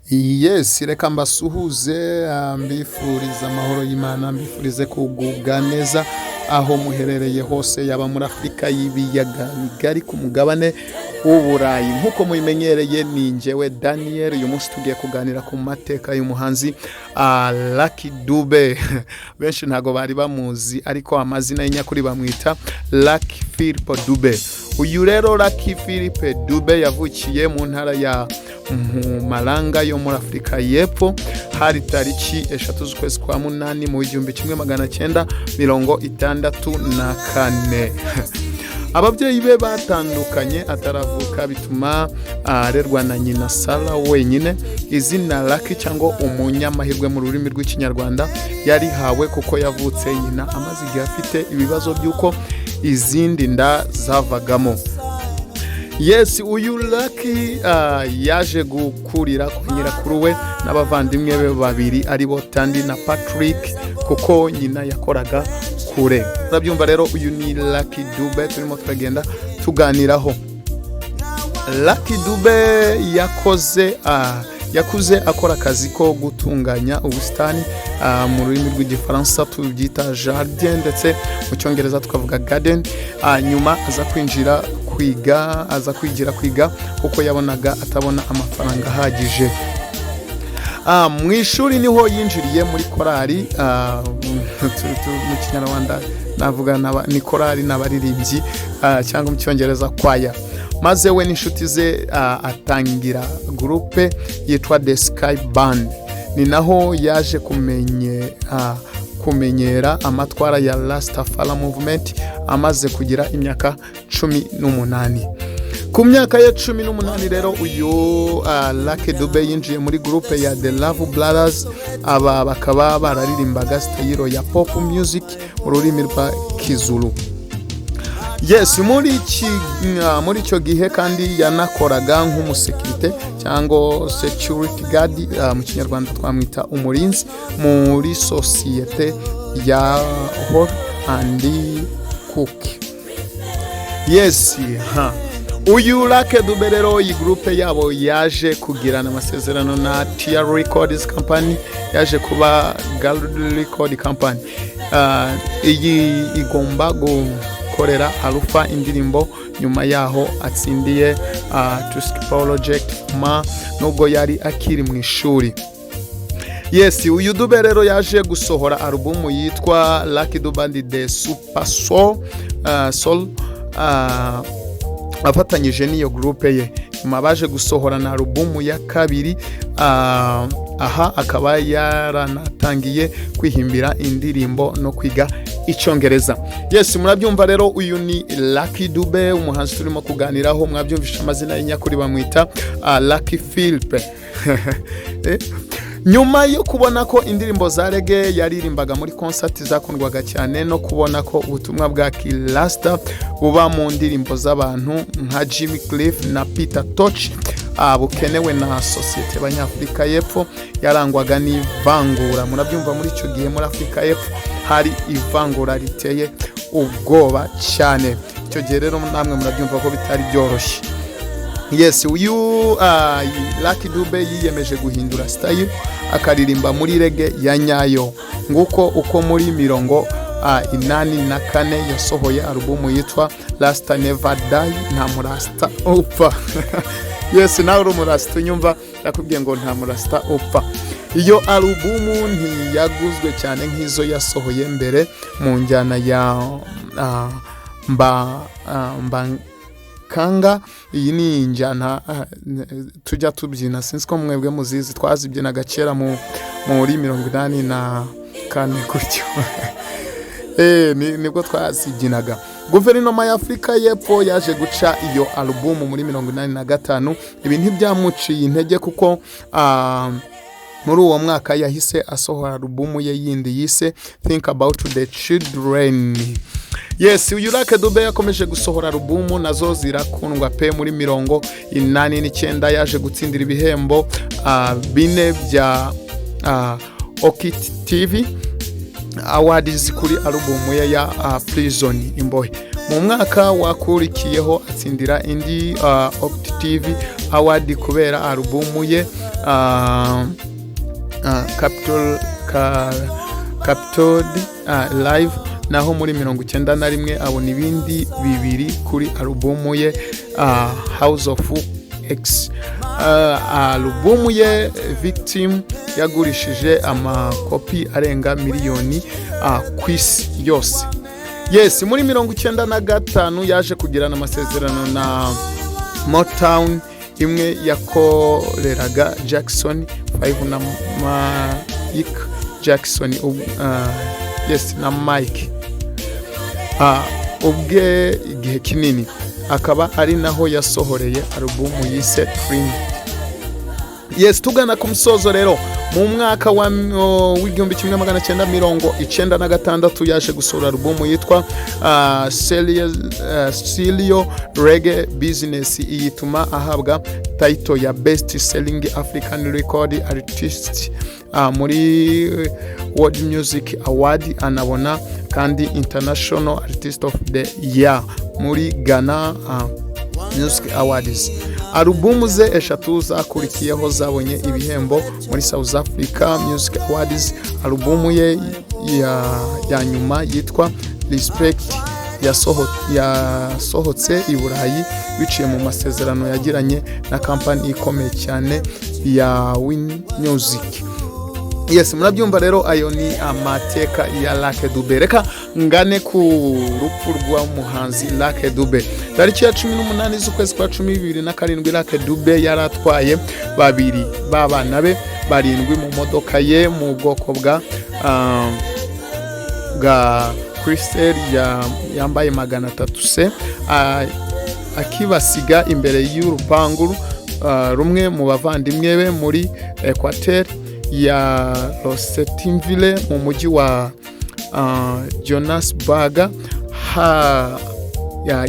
Yes, reka mbasuhuze mbifuriza amahoro y'Imana, mbifurize kugubwa neza aho muherereye hose, yaba muri Afurika y'ibiyaga bigari ku mugabane w'Uburayi. Nkuko mubimenyereye ni njyewe Daniel, uyu munsi tugiye kuganira ku mateka y'umuhanzi Lucky Dube. Benshi ntago bari bamuzi, ariko amazina y'inyakuri bamwita Lucky Dube. Uyu rero Lucky Dube yavukiye mu ntara ya Malanga yo muri Afurika y'Epfo, hari tariki 3 z'ukwezi kwa munani mu 1964. Ababyeyi be batandukanye ataravuka, bituma arerwa na nyina Sara wenyine. Izina Lucky cyangwa umunyamahirwe mu rurimi rw'ikinyarwanda yarihawe kuko yavutse nyina amaze igihe afite ibibazo by'uko izindi nda zavagamo. Yes, uyu Lucky yaje gukurira ku nyirakuru we n'abavandimwe be babiri aribo Tandi na Patrick, kuko nyina yakoraga kure. Urabyumva rero, uyu ni Lucky Dube turimo turagenda tuganiraho. Lucky Dube yakuze akora akazi ko gutunganya ubusitani, mu rurimi rw'igifaransa tubyita jardin, ndetse mu cyongereza tukavuga garden. Nyuma aza kwigira kuko yabonaga atabona amafaranga ahagije. Mu ishuri niho yinjiriye muri korali, mu kinyarwanda navuga ni korali n'abaririmbyi, cyangwa mu cyongereza kwaya. Maze we n'inshuti ze atangira groupe yitwa The Sky Band. Ni naho yaje kumenyera amatwara ya Rastafari movement amaze kugira imyaka 18. Ku myaka ya 18 rero uyu Lucky Dube yinjiye muri groupe ya The Love Brothers. Aba bakaba bararirimbaga style ya pop music mu rurimi rwa Kizulu. Yes, muri icyo gihe kandi yanakoraga nk'umusekirite cyangwa security guard, mu kinyarwanda twamwita umurinzi, muri societe ya Hall and Cook. Yes, uyu Lucky Dube rero iyi groupe yabo yaje kugirana amasezerano na Tia Records Company, yaje kuba Gold Record Company. Iyi igomba gukorera Alpha indirimbo. Nyuma yaho atsindiye Tusk Project nubwo yari akiri mu ishuri. Yes, uyu Dube rero yaje gusohora album yitwa Lucky Dube and the Super Soul, afatanyije n'iyo groupe ye. Nyuma baje gusohora na album ya kabiri, aha akaba yaranatangiye kwihimbira indirimbo no kwiga icyongereza. Yes, murabyumva rero, uyu ni Lucky Dube, umuhanzi turimo kuganiraho. Mwabyumvisha amazina y'inyakuri bamwita Lucky Philippe. Nyuma yo kubona ko indirimbo za reggae yaririmbaga muri concert zakundwaga cyane, no kubona ko ubutumwa bwa Kirasta buba mu ndirimbo z'abantu nka Jimmy Cliff na Peter Tosh bukenewe na societe y'Abanyafurika y'Epfo, yarangwaga n'ivangura. Murabyumva, muri icyo gihe muri Afurika y'Epfo hari ivangura riteye ubwoba cyane. Icyo gihe rero namwe murabyumva ko bitari byoroshye. Yes, uyu Lucky Dube yiyemeje guhindura style, akaririmba muri reggae ya nyayo. Nguko uko muri 1984 yasohoye album yitwa Rasta Never Die, nta murasta upfa. Yes, nawe uri umurasta unyumva, nakubwiye ngo nta murasta upfa. Iyo album ntiyaguzwe cyane nk'izo yasohoye mbere mu njyana ya kanga. Iyi ni injyana tujya tubyina, sinzi ko mwebwe muzizi, twazibyinaga kera muri 84 gutyo. Nibwo twazibyinaga. Guverinoma ya Afurika y'Epfo yaje guca iyo album muri 85. Ibi ntibyamuciye intege kuko muri uwo mwaka yahise asohora album ye yindi yise Think About the Children. Yes, uyu Lucky Dube yakomeje gusohora album nazo zirakundwa pe. Muri 89 yaje gutsindira ibihembo 4 bya Okit TV Awards kuri album ye ya Prison Imbohe. Mu mwaka wakurikiyeho atsindira indi Okit TV Award kubera alubumu ye Capitol Live, naho muri 91 abona ibindi bibiri kuri alubumu ye House of X. Alubumu ye Victim yagurishije amakopi arenga miliyoni ku isi yose. Yes, muri 95 yaje kugirana amasezerano na Motown, imwe yakoreraga Jackson 5 na Mike Jackson, yes, na Mike ubwe igihe kinini, akaba ari naho yasohoreye alubumu yise Trim. Yes, tugana ku musozo rero. Mu mwaka wa 1996 yaje gusohora alubumu yitwa Celio Reggae Business, iyituma ahabwa title ya Best Selling African Record Artist muri World Music Award, anabona kandi International Artist of the Year muri Ghana Music Awards. Alubumu ze eshatu zakurikiyeho zabonye ibihembo muri South Africa Music Awards. Alubumu ye ya nyuma yitwa Respect yasohotse i Burayi biciye mu masezerano yagiranye na company ikomeye cyane ya Win Music. Yes, murabyumva rero, ayo ni amateka ya Lucky Dube. Reka ngane ku rupfu rw'umuhanzi Lucky Dube. Tariki ya 18 z'ukwezi kwa 2027 Lucky Dube yaratwaye babiri babana be barindwi mu modoka ye mu bwoko bwa Crystal yambaye 300C, akibasiga imbere y'urupangu rumwe mu bavandimwe be muri Equateur ya Rosetinville mu mujyi wa Johannesburg.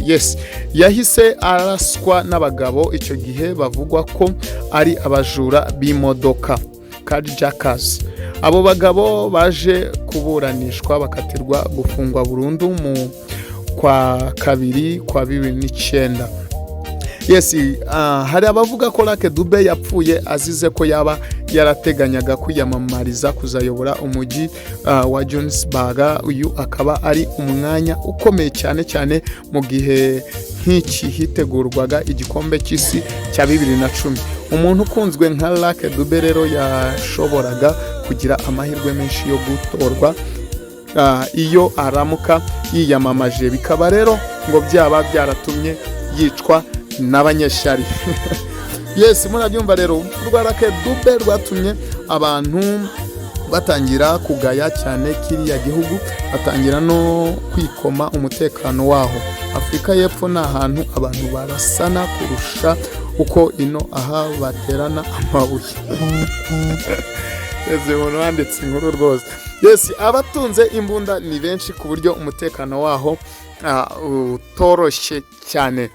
Yes, yahise araswa n'abagabo icyo gihe bavugwa ko ari abajura b'imodoka carjackers. Abo bagabo baje kuburanishwa bakatirwa gufungwa burundu mu kwa 2009. Yes, hari abavuga ko Lucky Dube yapfuye azize ko yaba yarateganyaga kwiyamamariza kuzayobora umujyi wa Johannesburg. Uyu akaba ari umwanya ukomeye cyane mu gihe nk'iki hitegurwaga igikombe cy'isi cya 2010. Umuntu ukunzwe nka Lucky Dube rero yashoboraga kugira amahirwe menshi yo gutorwa iyo aramuka yiyamamaje, bikaba rero ngo byaba byaratumye yicwa n'abanyeshari. Yes, murabyumva rero, urwa Lucky Dube rwatumye abantu batangira kugaya cyane kiriya gihugu, batangira no kwikoma umutekano waho. Afrika y'Epfo ni ahantu abantu barasana kurusha uko ino aha baterana amabuye. Eze umuntu wanditse inkuru rwose. Yes, abatunze imbunda ni benshi ku buryo umutekano waho utoroshye cyane.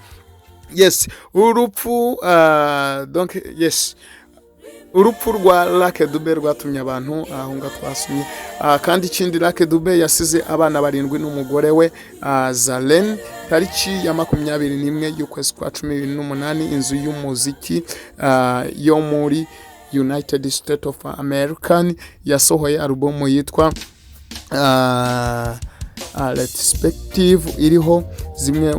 Yes, urupfu donc yes, urupfu rwa Lucky Dube rwatumye abantu ahunga twasumye. Kandi ikindi, Lucky Dube yasize abana 7 n'umugore we Zalen. Tariki ya 21 y'ukwezi kwa 2008 inzu y'umuziki yo muri United States of America yasohoye alubumu yitwa Retrospective, iriho zimwe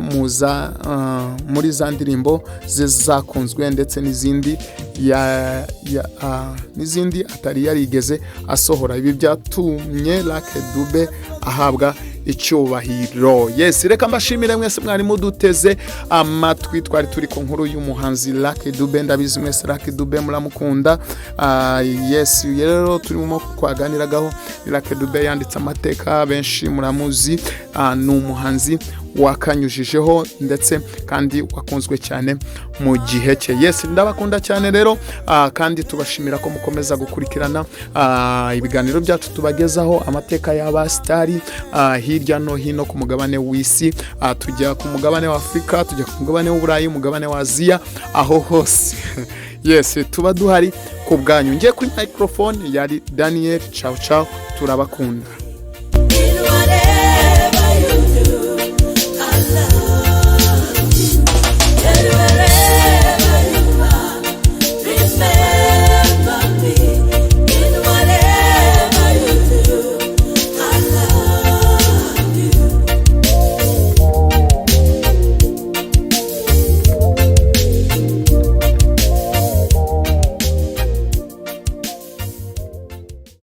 muri za ndirimbo zakunzwe ndetse n'izindi atari yarigeze asohora. Ibi byatumye Lucky Dube ahabwa icyubahiro. Yes, reka mbashimire mwese mwari muduteze amatwi. Twari turi ku nkuru y'umuhanzi Lucky Dube. Ndabizi mwese Lucky Dube muramukunda. Yes, rero turimo kwaganiragaho. Lucky Dube yanditse amateka, benshi muramuzi, ni umuhanzi wakanyujijeho ndetse kandi wakunzwe cyane mu gihe cye. Yes, ndabakunda cyane rero, kandi tubashimira ko mukomeza gukurikirana ibiganiro byacu tubagezaho, amateka y'abastari hirya no hino ku mugabane w'isi. Tujya ku mugabane wa Afrika, tujya ku mugabane w'Uburayi, umugabane wa Aziya, aho hose. Yes, tuba duhari ku bwanyu. Ngiye kuri microphone yari Daniel. Ciao ciao, turabakunda.